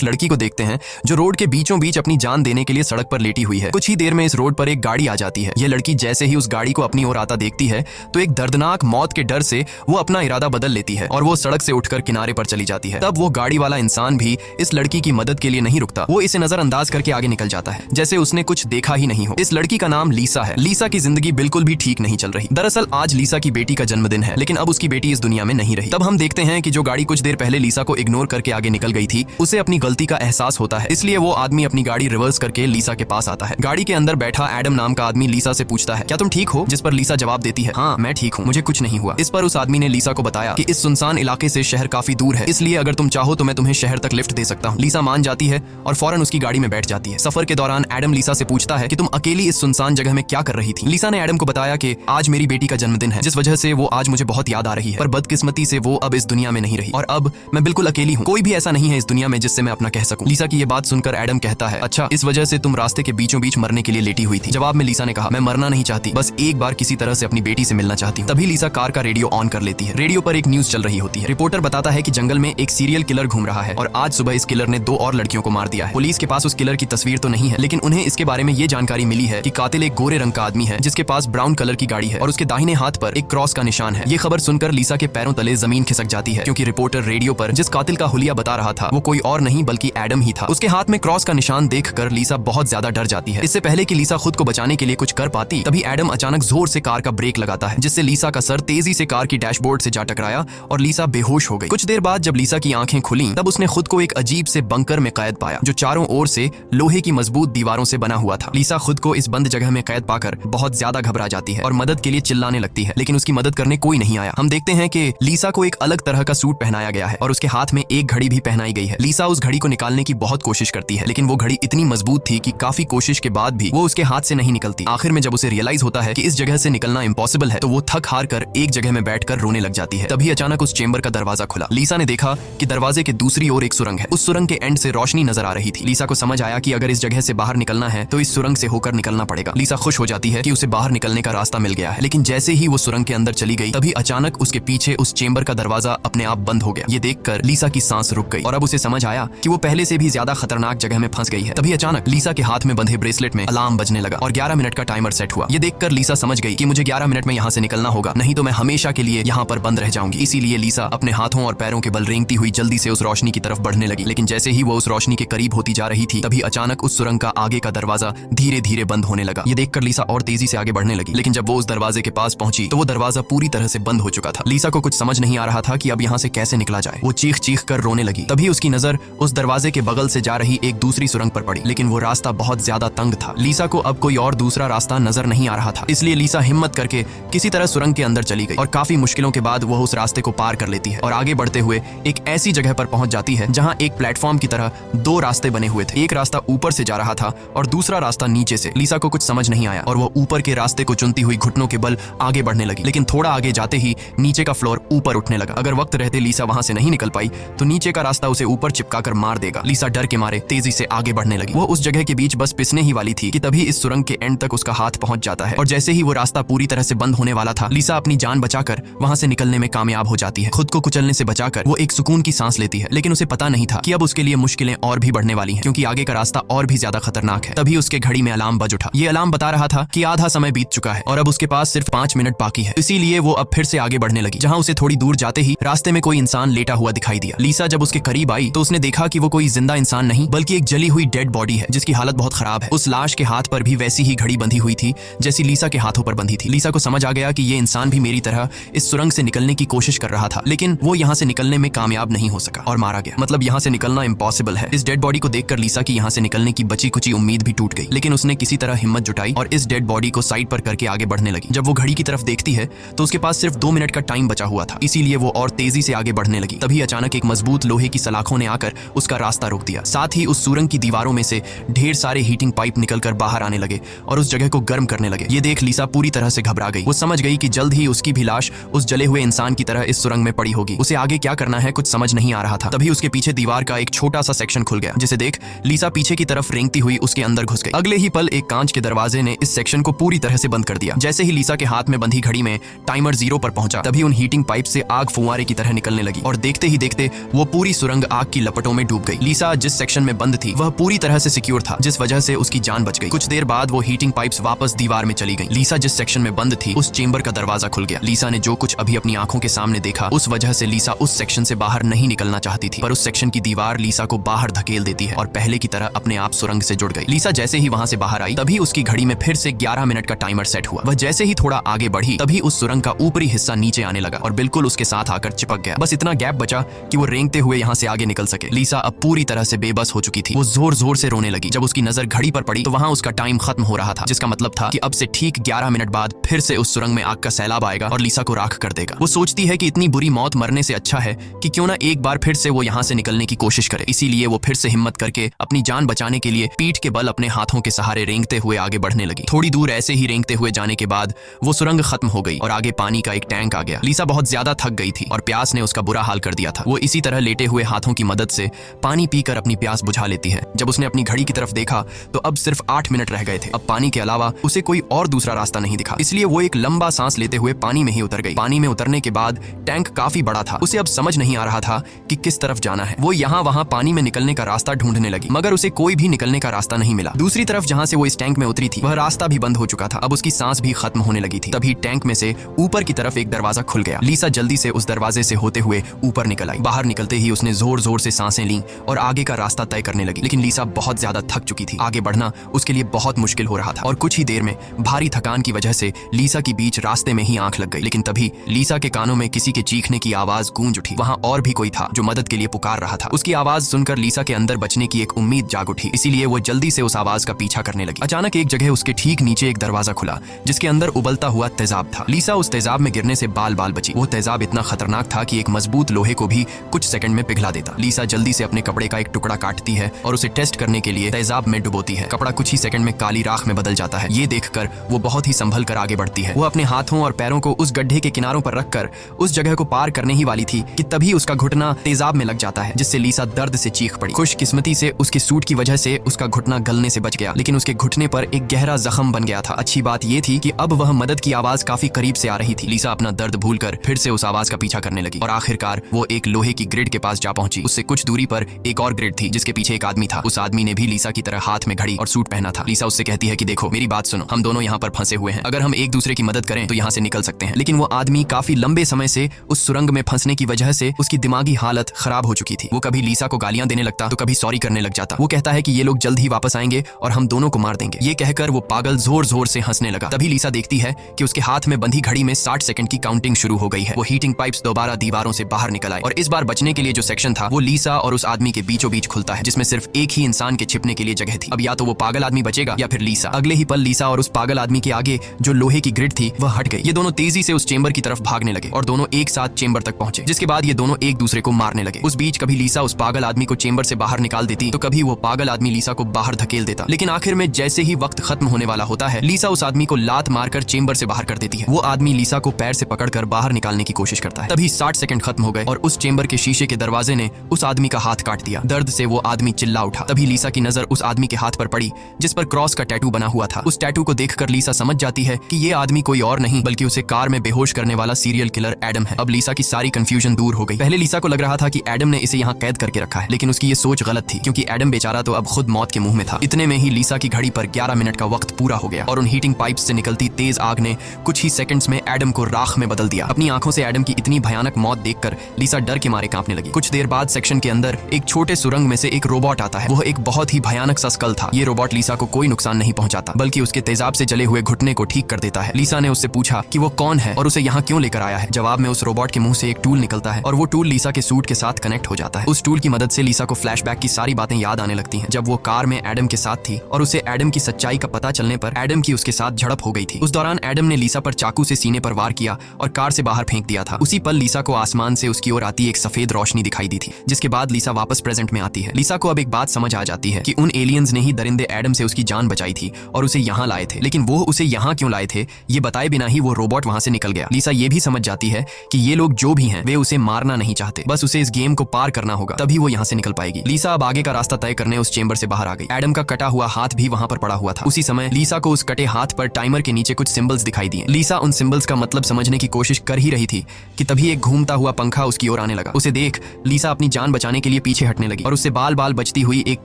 लड़की को देखते हैं जो रोड के बीचों बीच अपनी जान देने के लिए सड़क पर लेटी हुई है। कुछ ही देर में इस रोड पर एक गाड़ी आ जाती है। यह लड़की जैसे ही उस गाड़ी को अपनी ओर आता देखती है तो एक दर्दनाक मौत के डर से वो अपना इरादा बदल लेती है और वो सड़क से उठकर किनारे पर चली जाती है। तब वो गाड़ी वाला इंसान भी इस लड़की की मदद के लिए नहीं रुकता, वो इसे नजरअंदाज करके आगे निकल जाता है जैसे उसने कुछ देखा ही नहीं हो। इस लड़की का नाम लीसा है। लीसा की जिंदगी बिल्कुल भी ठीक नहीं चल रही। दरअसल आज लीसा की बेटी का जन्मदिन है, लेकिन अब उसकी बेटी इस दुनिया में नहीं रही। तब हम देखते हैं कि जो गाड़ी कुछ देर पहले लीसा को इग्नोर करके आगे निकल गई थी, उसे अपनी गलती का एहसास होता है, इसलिए वो आदमी अपनी गाड़ी रिवर्स करके लीसा के पास आता है। गाड़ी के अंदर बैठा एडम नाम का आदमी लीसा से पूछता है, क्या तुम ठीक हो? जिस पर लीसा जवाब देती है, हाँ मैं ठीक हूँ, मुझे कुछ नहीं हुआ। इस पर उस आदमी ने लीसा को बताया कि इस सुनसान इलाके से शहर काफी दूर है, इसलिए अगर तुम चाहो तो मैं तुम्हें शहर तक लिफ्ट दे सकता हूँ। लीसा मान जाती है और फौरन उसकी गाड़ी में बैठ जाती है। सफर के दौरान एडम लीसा से पूछता है कि तुम अकेली इस सुनसान जगह में क्या कर रही थी? लीसा ने एडम को बताया कि आज मेरी बेटी का जन्मदिन है, जिस वजह से वो आज मुझे बहुत याद आ रही है, पर बदकिस्मती से वो अब इस दुनिया में नहीं रही और अब मैं बिल्कुल अकेली हूँ। कोई भी ऐसा नहीं है इस दुनिया में जिससे मैं अपना कह सकूं। लीसा की ये बात सुनकर एडम कहता है, अच्छा इस वजह से तुम रास्ते के बीचों बीच मरने के लिए लेटी हुई थी? जवाब में लीसा ने कहा, मैं मरना नहीं चाहती, बस एक बार किसी तरह से अपनी बेटी से मिलना चाहती हूँ। तभी लीसा कार का रेडियो ऑन कर लेती है। रेडियो पर एक न्यूज चल रही होती है। रिपोर्टर बताता है कि जंगल में एक सीरियल किलर घूम रहा है और आज सुबह इस किलर ने 2 और लड़कियों को मार दिया है। पुलिस के पास उस किलर की तस्वीर तो नहीं है, लेकिन उन्हें इसके बारे में ये जानकारी मिली है कि कातिल एक गोरे रंग का आदमी है जिसके पास ब्राउन कलर की गाड़ी है और उसके दाहिने हाथ पर एक क्रॉस का निशान है। ये खबर सुनकर लीसा के पैरों तले जमीन खिसक जाती है, क्योंकि रिपोर्टर रेडियो पर जिस कातिल का हुलिया बता रहा था वो कोई और नहीं बल्कि एडम ही था। उसके हाथ में क्रॉस का निशान देखकर लीसा बहुत ज्यादा डर जाती है। इससे पहले कि लीसा खुद को बचाने के लिए कुछ कर पाती, तभी एडम अचानक जोर से कार का ब्रेक लगाता है, जिससे लीसा का सर तेजी से कार की डैशबोर्ड से जा टकराया और लीसा बेहोश हो गई। कुछ देर बाद जब लीसा की आंखें खुली तब उसने खुद को एक अजीब से बंकर में कैद पाया जो चारों ओर से लोहे की मजबूत दीवारों से बना हुआ था। लीसा खुद को इस बंद जगह में कैद पाकर बहुत ज्यादा घबरा जाती है और मदद के लिए चिल्लाने लगती है, लेकिन उसकी मदद करने कोई नहीं आया। हम देखते हैं कि लीसा को एक अलग तरह का सूट पहनाया गया है और उसके हाथ में एक घड़ी भी पहनाई गई है। लीसा उस घड़ी को निकालने की बहुत कोशिश करती है, लेकिन वो घड़ी इतनी मजबूत थी कि काफी कोशिश के बाद भी वो उसके हाथ से नहीं निकलती। आखिर में जब उसे रियलाइज होता है कि इस जगह से निकलना इम्पॉसिबल है, तो वो थक हार कर एक जगह में बैठकर रोने लग जाती है। तभी अचानक उस चेंबर का दरवाजा खुला। लीसा ने देखा कि दरवाजे के दूसरी ओर एक सुरंग है। उस सुरंग के एंड से रोशनी नजर आ रही थी। लीसा को समझ आया कि अगर इस जगह से बाहर निकलना है तो इस सुरंग से होकर निकलना पड़ेगा। लीसा खुश हो जाती है कि उसे बाहर निकलने का रास्ता मिल गया है, लेकिन जैसे ही वो सुरंग के अंदर चली गई तभी अचानक उसके पीछे उस चेंबर का दरवाजा अपने आप बंद हो गया। ये देखकर लीसा की सांस रुक गई और अब उसे समझ आया कि वो पहले से भी ज्यादा खतरनाक जगह में फंस गई है। तभी अचानक लीसा के हाथ में बंधे ब्रेसलेट में अलार्म बजने लगा और 11 मिनट का टाइमर सेट हुआ। ये देखकर लीसा समझ गई कि मुझे 11 मिनट में यहाँ से निकलना होगा, नहीं तो मैं हमेशा के लिए यहाँ पर बंद रह जाऊंगी। इसीलिए लीसा अपने हाथों और पैरों के बल रेंगती हुई जल्दी से उस रोशनी की तरफ बढ़ने लगी, लेकिन जैसे ही वो उस रोशनी के करीब होती जा रही थी तभी अचानक उस सुरंग का आगे का दरवाजा धीरे धीरे बंद होने लगा। ये देखकर लीसा और तेजी से आगे बढ़ने लगी, लेकिन जब वो उस दरवाजे के पास पहुंची तो वो दरवाजा पूरी तरह से बंद हो चुका था। लीसा को कुछ समझ नहीं आ रहा था कि अब यहाँ से कैसे निकला जाए। वो चीख चीख कर रोने लगी। तभी उसकी नजर उस दरवाजे के बगल से जा रही एक दूसरी सुरंग पर पड़ी, लेकिन वो रास्ता बहुत ज्यादा तंग था। लीसा को अब कोई और दूसरा रास्ता नजर नहीं आ रहा था, इसलिए लीसा हिम्मत करके किसी तरह सुरंग के अंदर चली गई और काफी मुश्किलों के बाद वह उस रास्ते को पार कर लेती है और आगे बढ़ते हुए एक ऐसी जगह पर पहुंच जाती है जहां एक प्लेटफॉर्म की तरह 2 रास्ते बने हुए थे। एक रास्ता ऊपर से जा रहा था और दूसरा रास्ता नीचे से। लीसा को कुछ समझ नहीं आया और वो ऊपर के रास्ते को चुनती हुई घुटनों के बल आगे बढ़ने लगी, लेकिन थोड़ा आगे जाते ही नीचे का फ्लोर ऊपर उठने लगा। अगर वक्त रहते लीसा वहां से नहीं निकल पाई तो नीचे का रास्ता उसे ऊपर चिपका कर मार देगा। लीसा डर के मारे तेजी से आगे बढ़ने लगी। वो उस जगह के बीच बस पिसने ही वाली थी कि तभी इस सुरंग के एंड तक उसका हाथ पहुंच जाता है और जैसे ही वो रास्ता पूरी तरह से बंद होने वाला था, लीसा अपनी जान बचाकर वहां से निकलने में कामयाब हो जाती है। खुद को कुचलने से बचाकर वो एक सुकून की सांस लेती है, लेकिन उसे पता नहीं था कि अब उसके लिए मुश्किलें और भी बढ़ने वाली हैं, क्योंकि आगे का रास्ता और भी ज्यादा खतरनाक है। तभी उसके घड़ी में अलार्म बज उठा। ये अलार्म बता रहा था कि आधा समय बीत चुका है और अब उसके पास सिर्फ 5 मिनट बाकी है। इसीलिए वो अब फिर से आगे बढ़ने लगी, जहां उसे थोड़ी दूर जाते ही रास्ते में कोई इंसान लेटा हुआ दिखाई दिया। लीसा जब उसके करीब आई तो उसने देखा कि वो कोई जिंदा इंसान नहीं बल्कि एक जली हुई डेड बॉडी है जिसकी हालत बहुत खराब है। उस लाश के हाथ पर भी वैसी ही घड़ी बंधी हुई थी जैसी लीसा के हाथों पर बंधी थी। लीसा को समझ आ गया कि ये इंसान भी मेरी तरह इस सुरंग से निकलने की कोशिश कर रहा था, लेकिन वो यहाँ से निकलने में कामयाब नहीं हो सका और मारा गया। मतलब यहाँ से निकलना इम्पॉसिबल है। इस डेड बॉडी को देखकर लीसा की यहाँ से निकलने की बची कुची उम्मीद भी टूट गई, लेकिन उसने किसी तरह हिम्मत जुटाई और इस डेड बॉडी को साइड पर करके आगे बढ़ने लगी। जब वो घड़ी की तरफ देखती है तो उसके पास सिर्फ 2 मिनट का टाइम बचा हुआ था, इसीलिए वो और तेजी से आगे बढ़ने लगी। तभी अचानक एक मजबूत लोहे की सलाखों ने आकर उसका रास्ता रोक दिया। साथ ही उस सुरंग की दीवारों में से ढेर सारे हीटिंग पाइप निकलकर बाहर आने लगे और उस जगह को गर्म करने लगे। ये देख लीसा पूरी तरह से घबरा गई। वो समझ गई कि जल्द ही उसकी भी लाश उस जले हुए इंसान की तरह इस सुरंग में पड़ी होगी। उसे आगे क्या करना है कुछ समझ नहीं आ रहा था। तभी उसके पीछे दीवार का एक छोटा सा सेक्शन खुल गया, जिसे देख लीसा पीछे की तरफ रेंगती हुई उसके अंदर घुस गई। अगले ही पल एक कांच के दरवाजे ने इस सेक्शन को पूरी तरह से बंद कर दिया। जैसे ही लीसा के हाथ में बंधी घड़ी में टाइमर 0 पर पहुंचा, तभी उन हीटिंग पाइप से आग फुंवारे की तरह निकलने लगी और देखते ही देखते वो पूरी सुरंग आग की लपटों में डूब गई। लीसा जिस सेक्शन में बंद थी वह पूरी तरह से सिक्योर था, जिस वजह से उसकी जान बच गई। कुछ देर बाद वो हीटिंग पाइप्स वापस दीवार में चली गई। लीसा जिस सेक्शन में बंद थी उस चेंबर का दरवाजा खुल गया। लीसा ने जो कुछ अभी अपनी आंखों के सामने देखा उस वजह से लीसा उस सेक्शन से बाहर नहीं निकलना चाहती थी, पर उस सेक्शन की दीवार लीसा को बाहर धकेल देती है और पहले की तरह अपने आप सुरंग से जुड़ गई। लीसा जैसे ही वहां से बाहर आई तभी उसकी घड़ी में फिर से 11 मिनट का टाइमर सेट हुआ। वह जैसे ही थोड़ा आगे बढ़ी तभी उस सुरंग का ऊपरी हिस्सा नीचे आने लगा और बिल्कुल उसके साथ आकर चिपक गया। बस इतना गैप बचा कि वो रेंगते हुए यहाँ से आगे निकल सके। लीसा अब पूरी तरह से बेबस हो चुकी थी। वो जोर जोर से रोने लगी। जब उसकी नजर घड़ी पर पड़ी तो वहां उसका टाइम खत्म हो रहा था, जिसका मतलब था कि अब से ठीक 11 मिनट बाद फिर से उस सुरंग में आग का सैलाब आएगा और लीसा को राख कर देगा। वो सोचती है कि इतनी बुरी मौत मरने से अच्छा है कि क्यों ना एक बार फिर से वो यहाँ से निकलने की कोशिश करे। इसीलिए वो फिर से हिम्मत करके अपनी जान बचाने के लिए पीठ के बल अपने हाथों के सहारे रेंगते हुए आगे बढ़ने लगी। थोड़ी दूर ऐसे ही रेंगते हुए जाने के बाद वो सुरंग खत्म हो गई और आगे पानी का एक टैंक आ गया। लीसा बहुत ज्यादा थक गई थी और प्यास ने उसका बुरा हाल कर दिया था। वो इसी तरह लेटे हुए हाथों की मदद से पानी पीकर अपनी प्यास बुझा लेती है। जब उसने अपनी घड़ी की तरफ देखा तो अब सिर्फ 8 मिनट रह गए थे। अब पानी के अलावा उसे कोई और दूसरा रास्ता नहीं दिखा, इसलिए वो एक लंबा सांस लेते हुए पानी में ही उतर गई। पानी में उतरने के बाद टैंक काफी बड़ा था। उसे अब समझ नहीं आ रहा था कि किस तरफ जाना है। वो यहाँ वहाँ पानी में निकलने का रास्ता ढूंढने लगी, मगर उसे कोई भी निकलने का रास्ता नहीं मिला। दूसरी तरफ जहाँ से वो इस टैंक में उतरी थी वह रास्ता भी बंद हो चुका था। अब उसकी सांस भी खत्म होने लगी थी। तभी टैंक में से ऊपर की तरफ एक दरवाजा खुल गया। लीसा जल्दी से उस दरवाजे से होते हुए ऊपर निकल आई। बाहर निकलते ही उसने जोर जोर से सांसें ली और आगे का रास्ता तय करने लगी। लेकिन लीसा बहुत ज्यादा थक चुकी थी। आगे बढ़ना उसके लिए बहुत मुश्किल हो रहा था और कुछ ही देर में भारी थकान की वजह से लीसा की बीच रास्ते में ही आंख लग गई। लेकिन तभी लीसा के कानों में किसी के चीखने की आवाज गूंज उठी। वहां और भी कोई था जो मदद के लिए पुकार रहा था। उसकी आवाज सुनकर लीसा के अंदर बचने की एक उम्मीद जाग उठी, इसीलिए वो जल्दी से उस आवाज का पीछा करने लगी। अचानक एक जगह उसके ठीक नीचे एक दरवाजा खुला जिसके अंदर उबलता हुआ तेजाब था। लीसा उस तेजाब में गिरने से बाल बाल बची। वो तेजाब इतना खतरनाक था कि एक मजबूत लोहे को भी कुछ सेकंड में पिघला देता। लीसा जल्दी से अपने कपड़े का एक टुकड़ा काटती है और उसे टेस्ट करने के लिए तेजाब में डुबोती है। कपड़ा कुछ ही सेकंड में काली राख में बदल जाता है। ये देखकर वो बहुत ही संभल कर आगे बढ़ती है। वो अपने हाथों और पैरों को उस गड्ढे के किनारों पर रखकर उस जगह को पार करने ही वाली थी कि तभी उसका घुटना तेजाब में लग जाता है, जिससे लीसा दर्द से चीख पड़ी। खुशकिस्मती से उसके सूट की वजह से उसका घुटना गलने से बच गया, लेकिन उसके घुटने पर एक गहरा जख्म बन गया था। अच्छी बात यह थी कि अब वह मदद की आवाज काफी करीब से आ रही थी। लीसा अपना दर्द भूलकर फिर से उस आवाज का पीछा करने लगी और आखिरकार वो एक लोहे की ग्रिड के पास जा पहुंची। उससे कुछ दूरी पर एक और ग्रिड थी जिसके पीछे एक आदमी था। उस आदमी ने भी लीसा की तरह हाथ में घड़ी और सूट पहना था। लीसा उससे कहती है कि देखो मेरी बात सुनो, हम दोनों यहाँ पर फंसे हुए हैं। अगर हम एक दूसरे की मदद करें तो यहाँ से निकल सकते हैं। लेकिन वो आदमी काफी लंबे समय से उस सुरंग में फंसने की वजह से उसकी दिमागी हालत खराब हो चुकी थी। वो कभी लीसा को गालियां देने लगता तो कभी सॉरी करने लग जाता। वो कहता है कि ये लोग जल्द ही वापस आएंगे और हम दोनों को मार देंगे। ये कहकर वो पागल जोर जोर से हंसने लगा। तभी लीसा देखती है कि उसके हाथ में बंधी घड़ी में 60 सेकंड की काउंटिंग शुरू हो गई है। वो हीटिंग पाइप्स दोबारा दीवारों से बाहर निकल आए और इस बार बचने के लिए जो सेक्शन था वो लीसा और उस आदमी के बीचों बीच खुलता है, जिसमें सिर्फ एक ही इंसान के छिपने के लिए जगह थी। अब या तो वो पागल आदमी बचेगा या फिर लीसा। अगले ही पल लीसा और उस पागल आदमी के आगे जो लोहे की ग्रिड थी वह हट गई। ये दोनों तेजी से उस चेंबर की तरफ भागने लगे और दोनों एक साथ चेंबर तक पहुंचे, जिसके बाद ये दोनों एक दूसरे को मारने लगे। उस बीच कभी लीसा उस पागल आदमी को चेंबर से बाहर निकाल देती तो कभी वो पागल आदमी लीसा को बाहर धकेल देता। लेकिन आखिर में जैसे ही वक्त खत्म होने वाला होता है लीसा उस आदमी को लात मारकर चेंबर से बाहर कर देती है। वो आदमी लीसा को पैर से पकड़कर बाहर निकालने की कोशिश करता है। तभी 60 सेकंड खत्म हो गए और उस चेंबर के शीशे के दरवाजे ने उस आदमी का हाथ काट दिया। दर्द से वो आदमी चिल्ला उठा। तभी लीसा की नजर उस आदमी के हाथ पर पड़ी जिस पर क्रॉस का टैटू बना हुआ था। उस टैटू को देखकर लीसा समझ जाती है कि ये आदमी कोई और नहीं बल्कि उसे कार में बेहोश करने वाला सीरियल किलर एडम है। अब लीसा की सारी कंफ्यूजन दूर हो गई। पहले लीसा को लग रहा था कि एडम ने इसे यहाँ कैद करके रखा है, लेकिन उसकी ये सोच गलत थी क्योंकि एडम बेचारा तो अब खुद मौत के मुंह में था। इतने में ही लीसा की घड़ी पर 11 मिनट का वक्त पूरा हो गया और उन हीटिंग पाइप्स से निकलती तेज आग ने कुछ ही सेकंड्स में एडम को राख में बदल दिया। अपनी आंखों से एडम की इतनी भयानक मौत देखकर लीसा डर के मारे कांपने लगी। कुछ देर बाद सेक्शन के अंदर एक छोटे सुरंग में से एक रोबोट आता है। वह एक बहुत ही भयानक सा स्कल था। ये रोबोट लीसा को कोई नुकसान नहीं पहुंचाता बल्कि उसके तेजाब से जले हुए घुटने को ठीक कर देता है। लीसा ने उससे पूछा कि वो कौन है और उसे यहाँ क्यों लेकर आया है। जवाब में उस रोबोट के मुंह से एक टूल निकलता है और वो टूल लीसा के सूट के साथ कनेक्ट हो जाता है। उस टूल की मदद से लीसा को फ्लैशबैक की सारी बातें याद आने लगती हैं, जब वो कार में एडम के साथ थी और उसे एडम की सच्चाई का पता चलने पर एडम की उसके साथ झड़प हो गई थी। उस दौरान एडम ने लीसा पर चाकू से सीने पर वार किया और कार से बाहर फेंक दिया था। उसी पल लीसा को आसमान से उसकी ओर आती एक सफेद रोशनी दिखाई दी थी, जिसके बाद लीसा वापस प्रेजेंट में आती है। लीसा को अब एक बात समझ आ जाती है कि उन एलियंस ने ही दरिंदे एडम से उसकी जान बचाई थी और उसे यहाँ लाए थे। लेकिन वो उसे यहाँ क्यों लाए थे ये बताए बिना ही वो रोबोट वहां से निकल गया। लीसा ये भी समझ जाती है कि ये लोग जो भी हैं वे उसे मारना नहीं चाहते, बस उसे इस गेम को पार करना होगा, तभी वो यहाँ से निकल पाएगी। लीसा अब आगे का रास्ता तय करने उस चेंबर से बाहर आ गई। एडम का कटा हुआ हाथ भी वहां पर पड़ा हुआ था। उसी समय लीसा को उस कटे हाथ पर टाइमर के नीचे कुछ सिंबल्स दिखाई दिए। लीसा उन सिंबल्स का मतलब समझने की कोशिश कर ही रही थी कि तभी एक घूमता हुआ पंखा उसकी ओर आने लगा। उसे देख लीसा अपनी जान बचाने के लिए लिए पीछे हटने लगी और उससे बाल बाल बचती हुई एक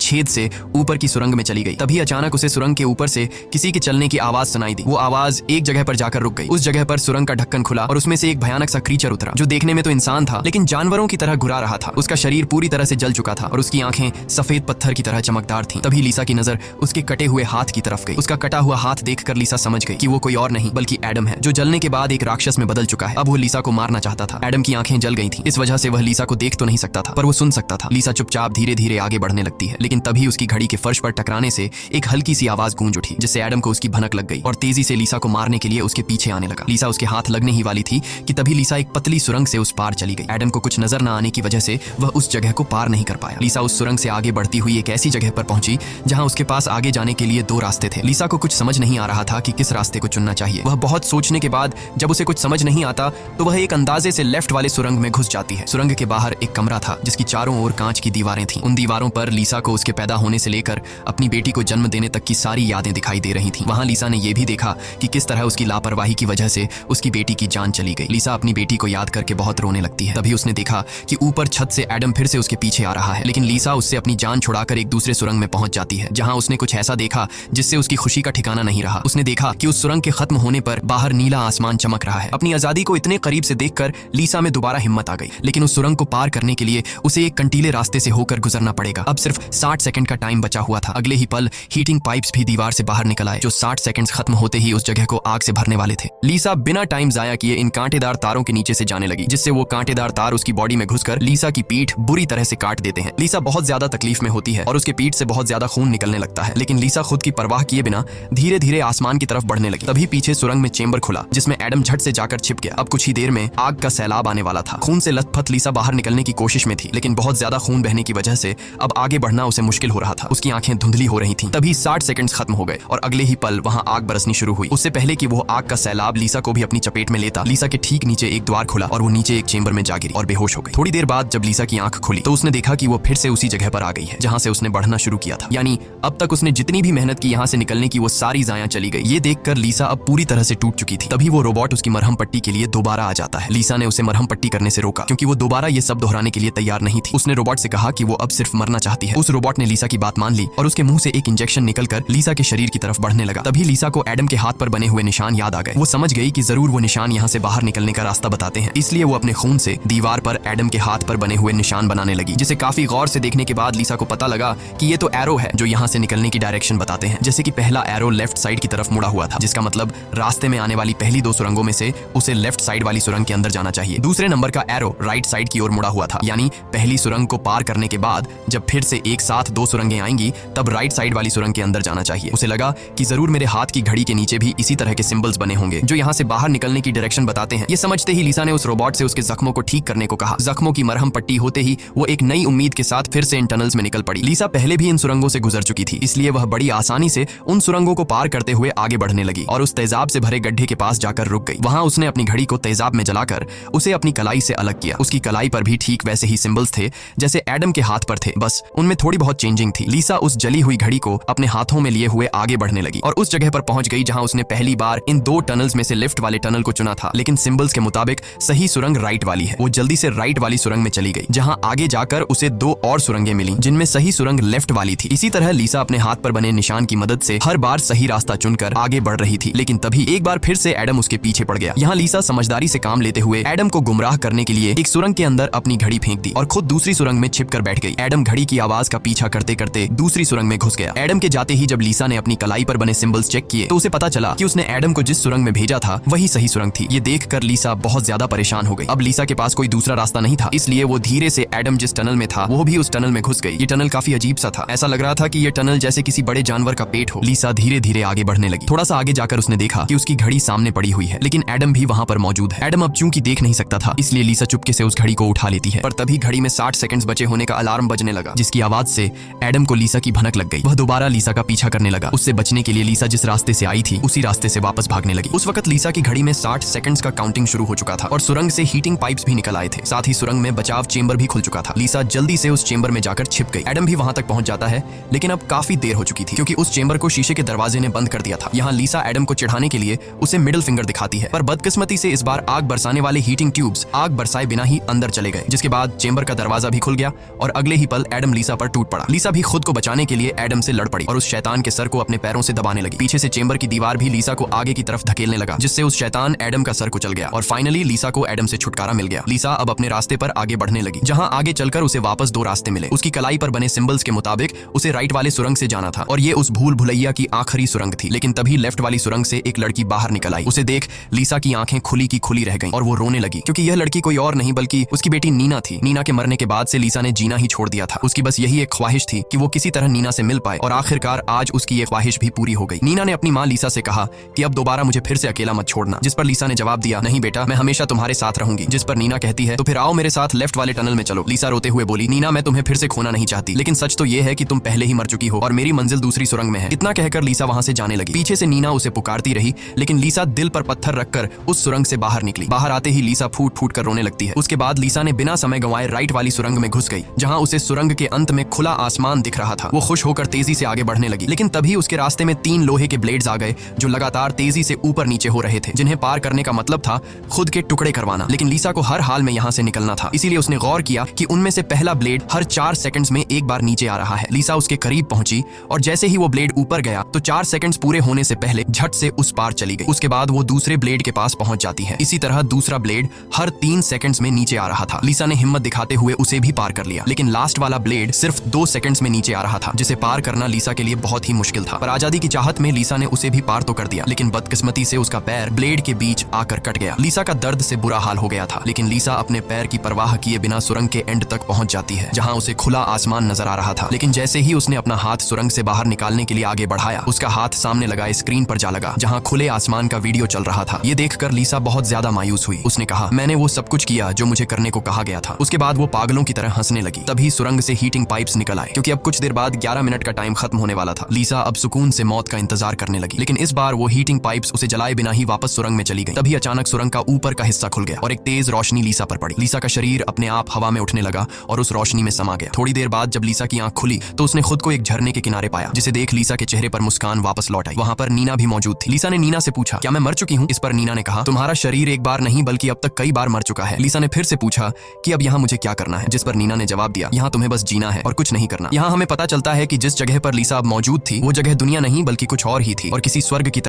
छेद से ऊपर की सुरंग में चली गई। तभी अचानक उसे सुरंग के ऊपर से किसी के चलने की आवाज सुनाई दी। वो आवाज एक जगह पर जाकर रुक गई। उस जगह पर सुरंग का ढक्कन खुला और उसमें से एक भयानक सा क्रीचर उतरा जो देखने में तो इंसान था लेकिन जानवरों की तरह घुरा रहा था। उसका शरीर पूरी तरह से जल चुका था और उसकी आंखें सफेद पत्थर की तरह चमकदार थीं। तभी लीसा की नजर उसके कटे हुए हाथ की तरफ गई। उसका कटा हुआ हाथ देखकर लीसा समझ गई कि वो कोई और नहीं बल्कि एडम है, जो जलने के बाद एक राक्षस में बदल चुका है। अब वो लीसा को मारना चाहता था। एडम की आंखें जल गई थीं, इस वजह से वह लीसा को देख तो नहीं सकता था पर वो सुन सकता था। लीसा चुपचाप धीरे धीरे आगे बढ़ने लगती है लेकिन तभी उसकी घड़ी के फर्श पर टकराने से एक हल्की सी आवाज गूंज उठी जिससे एडम को उसकी भनक लग गई और तेजी से लीसा को मारने के लिए उसके पीछे आने लगा। लीसा उसके हाथ लगने ही वाली थी कि तभी लीसा एक पतली सुरंग से उस पार चली गई। एडम को कुछ नजर न आने की वजह से वह उस जगह को पार नहीं कर पाया। लीसा उस सुरंग से आगे बढ़ती हुई एक ऐसी जगह पर पहुंची जहां उसके पास आगे जाने के लिए दो रास्ते थे। लीसा को कुछ समझ नहीं आ रहा था कि किस रास्ते को चुनना चाहिए। वह बहुत सोचने के बाद जब उसे कुछ समझ नहीं आता तो वह एक अंदाजे से लेफ्ट वाले सुरंग में घुस जाती है। सुरंग के बाहर एक कमरा था जिसकी चारों ओर कांच की दीवारें थीं। उन दीवारों पर लीसा को उसके पैदा होने से लेकर अपनी बेटी को जन्म देने तक की सारी यादें दिखाई दे रही थीं। वहां लीसा ने यह भी देखा कि किस तरह उसकी लापरवाही की वजह से उसकी बेटी की जान चली गई। लीसा अपनी बेटी को याद करके बहुत रोने लगती है। तभी उसने देखा कि ऊपर छत से एडम फिर से उसके पीछे आ रहा है लेकिन लीसा उससे अपनी जान छुड़ाकर एक दूसरे सुरंग में पहुंच जाती है जहां उसने कुछ ऐसा देखा जिससे उसकी खुशी का ठिकाना नहीं रहा। उसने देखा कि उस सुरंग के खत्म होने पर बाहर नीला आसमान चमक रहा है। अपनी आजादी को इतने करीब से देखकर लीसा में दोबारा हिम्मत आ गई लेकिन उस सुरंग को पार करने के लिए उसे एक कंटीले रास्ते से होकर गुजरना पड़ेगा। अब सिर्फ 60 सेकंड का टाइम बचा हुआ था। अगले ही पल हीटिंग पाइप्स भी दीवार से बाहर निकल आए जो 60 सेकंड्स खत्म होते ही उस जगह को आग से भरने वाले थे। लीसा बिना टाइम जाया किए इन कांटेदार तारों के नीचे से जाने लगी जिससे वो कांटेदार तार उसकी बॉडी में घुसकर लीसा की पीठ बुरी तरह से काट देते हैं। लीसा बहुत ज्यादा तकलीफ में होती है और उसके पीठ से बहुत ज्यादा खून निकलने लगता है लेकिन लीसा खुद की परवाह किए बिना धीरे धीरे आसमान की तरफ बढ़ने लगी। तभी पीछे सुरंग में चेंबर खुला जिसमें एडम झट से जाकर छिप गया। अब कुछ ही देर में आग का सैलाब आने वाला था। खून से लथपथ लीसा बाहर निकलने की कोशिश में थी लेकिन बहुत ज्यादा खून बहने की वजह से अब आगे बढ़ना उसे मुश्किल हो रहा था। उसकी आंखें धुंधली हो रही थीं। तभी 60 सेकंड्स खत्म हो गए और अगले ही पल वहां आग बरसनी शुरू हुई। उससे पहले कि वो आग का सैलाब लीसा को भी अपनी चपेट में लेता, लीसा के ठीक नीचे एक द्वार खुला और वो नीचे एक चेंबर में जा गिरी और बेहोश हो गई। थोड़ी देर बाद जब लीसा की आंख खुली तो उसने देखा कि वो फिर से उसी जगह पर आ गई है जहां से उसने बढ़ना शुरू किया था। यानी अब तक उसने जितनी भी मेहनत की यहाँ से निकलने की वो सारी जाया चली गई। ये देखकर लीसा अब पूरी तरह से टूट चुकी थी। तभी वो रोबोट उसकी मरहम पट्टी के लिए दोबारा आ जाता है। लीसा ने उसे मरहम पट्टी करने से रोका क्योंकि वो दोबारा ये सब दोहराने के लिए तैयार नहीं थी। उसने रोबोट से कहा कि वो अब सिर्फ मरना चाहती है। उस रोबोट ने लीसा की बात मान ली और उसके मुंह से एक इंजेक्शन निकलकर लीसा के शरीर की तरफ बढ़ने लगा। तभी लीसा को एडम के हाथ पर बने हुए निशान याद आ गए। वो समझ गई कि जरूर वो निशान यहाँ से बाहर निकलने का रास्ता बताते हैं, इसलिए वो अपने खून से दीवार पर एडम के हाथ पर बने हुए निशान बनाने लगी जिसे काफी गौर से देखने के बाद लीसा को पता लगा कि ये तो एरो है जो यहाँ से निकलने की डायरेक्शन बताते हैं। जैसे कि पहला एरो लेफ्ट साइड की तरफ मुड़ा हुआ था जिसका मतलब रास्ते में आने वाली पहली दो सुरंगों में से उसे लेफ्ट साइड वाली सुरंग के अंदर जाना चाहिए। दूसरे नंबर का एरो राइट साइड की ओर मुड़ा हुआ था यानी पहली सुरंग को पार करने के बाद जब फिर से एक साथ दो सुरंगें आएंगी तब राइट साइड वाली सुरंग के अंदर जाना चाहिए। उसे लगा कि जरूर मेरे हाथ की घड़ी के नीचे भी इसी तरह के सिंबल्स बने होंगे जो यहाँ से बाहर निकलने की डायरेक्शन बताते हैं। ये समझते ही लीसा ने उस रोबोट से उसके जख्मों को ठीक करने को कहा। जख्मों की मरहम पट्टी होते ही वो एक नई उम्मीद के साथ फिर से इन टनल्स में निकल पड़ी। लीसा पहले भी इन सुरंगों से गुजर चुकी थी इसलिए वह बड़ी आसानी से उन सुरंगों को पार करते हुए आगे बढ़ने लगी और उस तेजाब से भरे गड्ढे के पास जाकर रुक गई। वहां उसने अपनी घड़ी को तेजाब में जलाकर उसे अपनी कलाई से अलग किया। उसकी कलाई पर भी ठीक वैसे ही सिंबल्स थे जैसे एडम के हाथ पर थे, बस उनमें थोड़ी बहुत चेंजिंग थी। लीसा उस जली हुई घड़ी को अपने हाथों में लिए हुए आगे बढ़ने लगी और उस जगह पर पहुंच गई जहां उसने पहली बार इन दो टनल्स में से लेफ्ट वाले टनल को चुना था लेकिन सिंबल्स के मुताबिक सही सुरंग राइट वाली है। वो जल्दी से राइट वाली सुरंग में चली गई जहां आगे जाकर उसे दो और सुरंगें मिली जिनमें सही सुरंग लेफ्ट वाली थी। इसी तरह लीसा अपने हाथ पर बने निशान की मदद से हर बार सही रास्ता चुनकर आगे बढ़ रही थी लेकिन तभी एक बार फिर से एडम उसके पीछे पड़ गया। यहाँ लीसा समझदारी से काम लेते हुए एडम को गुमराह करने के लिए एक सुरंग के अंदर अपनी घड़ी फेंक दी और खुद दूसरी सुरंग में छिप कर बैठ गई। एडम घड़ी की आवाज का पीछा करते करते दूसरी सुरंग में घुस गया। एडम के जाते ही जब लीसा ने अपनी कलाई पर बने सिंबल्स चेक किए तो उसे पता चला कि उसने एडम को जिस सुरंग में भेजा था वही सही सुरंग थी। ये देखकर लीसा बहुत ज्यादा परेशान हो गई। अब लीसा के पास कोई दूसरा रास्ता नहीं था इसलिए वो धीरे से एडम जिस टनल में था वो भी उस टनल में घुस गई। ये टनल काफी अजीब सा था। ऐसा लग रहा था कि ये टनल जैसे किसी बड़े जानवर का पेट हो। लीसा धीरे धीरे आगे बढ़ने लगी। थोड़ा सा आगे जाकर उसने देखा कि उसकी घड़ी सामने पड़ी हुई है लेकिन एडम भी वहां पर मौजूद है। एडम अब चूंकि देख नहीं सकता था इसलिए लीसा चुपके से उस घड़ी को उठा लेती है पर तभी घड़ी में 60 सेकंड्स बचे होने का अलार्म बजने लगा जिसकी आवाज से एडम को लीसा की भनक लग गई। वह दोबारा लीसा का पीछा करने लगा। उससे बचने के लिए लीसा जिस रास्ते से आई थी उसी रास्ते से वापस भागने लगी। उस वक्त लीसा की घड़ी में 60 सेकंड्स का काउंटिंग शुरू हो चुका था और सुरंग से हीटिंग पाइप्स भी निकल आए थे। साथ ही सुरंग में बचाव चेंबर भी खुल चुका था। लीसा जल्दी से उस चेंबर में जाकर छिप गई। एडम भी वहां तक पहुंच जाता है लेकिन अब काफी देर हो चुकी थी क्योंकि उस चेंबर को शीशे के दरवाजे ने बंद कर दिया था। यहाँ लीसा एडम को चिढ़ाने के लिए उसे मिडिल फिंगर दिखाती है पर बदकिस्मती से इस बार आग बरसाने वाले हीटिंग ट्यूब्स आग बरसाए बिना ही अंदर चले गए जिसके बाद चेंबर का दरवाजा भी खुल गया और अगले ही पल एडम लीसा पर टूट पड़ा। लीसा भी खुद को बचाने के लिए एडम से लड़ पड़ी और उस शैतान के सर को अपने पैरों से दबाने लगी। पीछे से चेंबर की दीवार भी लीसा को आगे की तरफ धकेलने लगा, जिससे उस शैतान एडम का सर कुचल गया और फाइनली लीसा को एडम से छुटकारा मिल गया। लीसा अब अपने रास्ते पर आगे बढ़ने लगी, जहां आगे चलकर उसे वापस दो रास्ते मिले। उसकी कलाई पर बने सिंबल्स के मुताबिक उसे राइट वाले सुरंग से जाना था और ये उस भूल भुलैया की आखिरी सुरंग थी। लेकिन तभी लेफ्ट वाली सुरंग से एक लड़की बाहर निकल आई। उसे देख लीसा की आंखें खुली की खुली रह गईं और वो रोने लगी, क्योंकि यह लड़की कोई और नहीं बल्कि उसकी बेटी नीना थी। नीना के मरने के बाद से लीसा ने जीना ही छोड़ दिया था। उसकी बस यही एक ख्वाहिश थी कि वो किसी तरह नीना से मिल पाए और आखिरकार आज उसकी ये ख्वाहिश भी पूरी हो गई। नीना ने अपनी माँ लीसा से कहा कि अब दोबारा मुझे फिर से अकेला मत छोड़ना, जिस पर लीसा ने जवाब दिया, नहीं बेटा, मैं हमेशा तुम्हारे साथ रहूंगी। जिस पर नीना कहती है, तो फिर आओ मेरे साथ लेफ्ट वाले टनल में चलो। लीसा रोते हुए बोली, नीना, मैं तुम्हें फिर से खोना नहीं चाहती, लेकिन सच तो ये है कि तुम पहले ही मर चुकी हो और मेरी मंजिल दूसरी सुरंग में है। इतना कहकर लीसा वहां से जाने लगी। पीछे से नीना उसे पुकारती रही, लेकिन लीसा दिल पर पत्थर रखकर उस सुरंग से बाहर निकली। बाहर आते ही लीसा फूट फूट कर रोने लगती है। उसके बाद लीसा ने बिना समय गंवाए राइट वाली सुरंग में घुस गई, जहां उसे सुरंग के अंत में खुला आसमान दिख रहा था। वो खुश होकर तेजी से आगे बढ़ने लगी, लेकिन तभी उसके रास्ते में 3 लोहे के ब्लेड्स आ गए जो लगातार तेजी से ऊपर नीचे हो रहे थे, जिन्हें पार करने का मतलब था खुद के टुकड़े करवाना। लेकिन लीसा को हर हाल में यहाँ से निकलना था, इसीलिए उसने गौर किया कि उनमें से पहला ब्लेड हर 4 सेकंड्स में एक बार नीचे आ रहा है। लीसा उसके करीब पहुंची और जैसे ही वो ब्लेड ऊपर गया तो 4 सेकंड्स पूरे होने से पहले झट से उस पार चली गई। उसके बाद वो दूसरे ब्लेड के पास पहुंच जाती है। इसी तरह दूसरा ब्लेड हर 3 सेकंड्स में नीचे आ रहा था। लीसा ने हिम्मत दिखाते हुए उसे भी पार कर लिया, लेकिन लास्ट वाला ब्लेड सिर्फ 2 सेकंड्स में नीचे आ रहा था, जिसे पार करना लीसा के लिए बहुत ही मुश्किल था। पर आजादी की चाहत में लीसा ने उसे भी पार तो कर दिया, लेकिन बदकिस्मती से उसका पैर ब्लेड के बीच आकर कट गया। लीसा का दर्द से बुरा हाल हो गया था, लेकिन लीसा अपने पैर की परवाह किए बिना सुरंग के एंड तक पहुंच जाती है, जहां उसे खुला आसमान नजर आ रहा था। लेकिन जैसे ही उसने अपना हाथ सुरंग से बाहर निकालने के लिए आगे बढ़ाया, उसका हाथ सामने लगाए स्क्रीन पर जा लगा, जहां खुले आसमान का वीडियो चल रहा था। ये देखकर लीसा बहुत ज्यादा मायूस हुई। उसने कहा, मैंने वो सब कुछ किया जो मुझे करने को कहा गया था। उसके बाद वो पागलों की तरह हंसने लगी। तभी सुरंग से हीटिंग पाइप्स निकल आए, क्योंकि अब कुछ देर बाद 11 मिनट का टाइम खत्म होने वाला था। लीसा अब सुकून से मौत का इंतजार करने लगी, लेकिन इस बार वो हीटिंग पाइप्स उसे जलाए बिना ही वापस सुरंग में चली गई। तभी अचानक सुरंग का ऊपर का हिस्सा खुल गया और एक तेज रोशनी लीसा पर पड़ी। लीसा का शरीर अपने आप हवा में उठने लगा और उस रोशनी में समा गया। थोड़ी देर बाद जब लीसा की आंख खुली तो उसने खुद को एक झरने के किनारे पाया, जिसे देख लीसा के चेहरे पर मुस्कान वापस लौट आई। वहां पर नीना भी मौजूद थी। लीसा ने नीना से पूछा, क्या मैं मर चुकी हूँ? इस पर नीना ने कहा, तुम्हारा शरीर एक बार नहीं बल्कि अब तक कई बार मर चुका है। लीसा ने फिर से पूछा कि अब यहाँ मुझे क्या करना है? जिस पर नीना ने जवाब दिया, यहाँ तुम्हें बस जीना है और कुछ नहीं करना। यहाँ हमें पता चलता है कि जिस जगह पर लीसा अब मौजूद थी वो जगह दुनिया नहीं बल्कि कुछ और ही थी और किसी स्वर्ग की